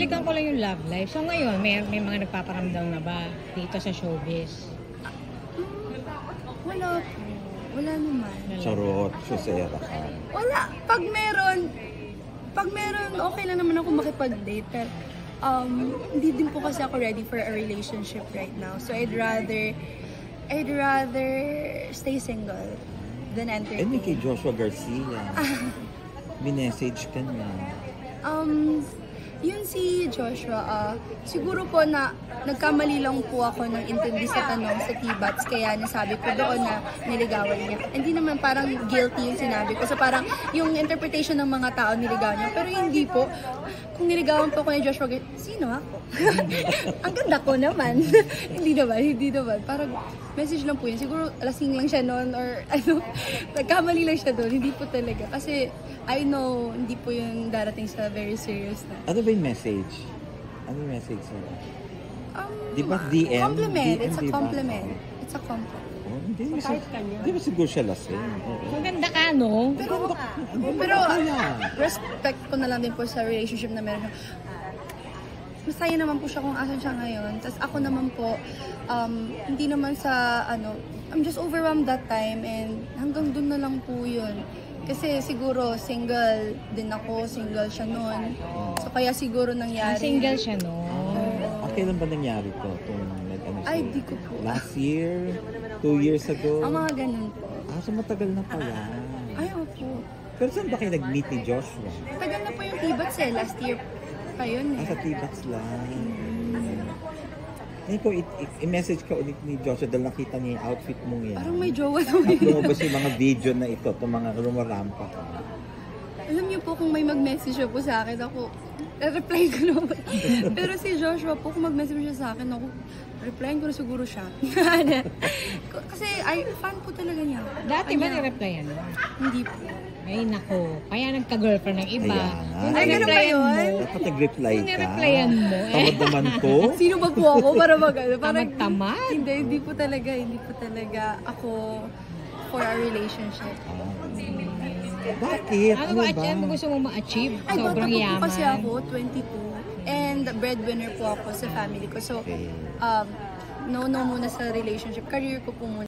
Binalikan ko lang yung love life. So ngayon, may mga nagpaparamdam na ba dito sa showbiz? Wala po. Wala naman. Charot, susera ka. Wala. Pag meron, okay lang naman ako makipag-date. Pero, hindi din po kasi ako ready for a relationship right now. So I'd rather stay single than entertain. Kay Joshua Garcia. Minessage ka niya. Yun si Joshua, siguro po na nagkamali lang po ako ng intindi sa tanong sa T-Bats, kaya nasabi ko doon na niligawan niya. Hindi naman parang guilty yung sinabi ko. So parang yung interpretation ng mga tao niligawan niya. Pero hindi po. Kung niligawan po ako ni Joshua, sino ako? Ang ganda ko naman. hindi naman. Parang message lang po yun. Siguro lasing lang siya noon or nagkamali lang siya doon. Hindi po talaga. Kasi I know, hindi po yung darating sa very serious na. Ano ba yung message? Ano yung message sa'yo? Di ba DM? Compliment. DM, It's a diba? compliment. It's a compliment. Oh, hindi ba siguro siya lasing? Maganda ka, no? Pero respect ko na lang din po sa relationship na meron. Masaya naman po siya kung asan siya ngayon. Tapos ako naman po, hindi naman sa I'm just overwhelmed that time and hanggang dun na lang po yun. Kasi siguro single din ako, single siya noon. So kaya siguro nangyari. Single siya, no? Kailan ba nangyari to? Ay, di ko po. Last year? 2 years ago? Ang mga ganun po. So matagal na pala. Ay, opo. Pero saan ba kayo nag-meet ni Joshua? Tagal na po yung T-Bats last year pa yun Sa T-Bats lang. Ngayon ko, i-message ka ulit ni Joshua dahil nakita niya yung outfit mong yan. Parang may jowa naman. At lumabas yung mga video na ito, itong mga rumarampa ka. Alam niyo po, kung may mag-message siya po sa akin, ako, reply ko naman. Pero si Joshua po, kung mag-message siya sa akin, ako, replyin ko na siguro siya. Kasi fan po talaga niya. Dati ba ni-replyan mo? Hindi po. Ay, nako. Kaya nagka-girlfriend ng iba. Kung Ay, ganun ba ni-replyan yun? mo, Dapat nag-reply kung ka. ni-replyan mo, Tamad naman to. Sino ba po ako para parang tamad-tamad. Hindi po talaga ako for a relationship. Bakit? Ano ba? Ano gusto mo ma-achieve? Ay, Sobrang bata po yaman. kasi ako, 22. And breadwinner po ako sa family ko. So, no muna sa relationship. Career ko po muna.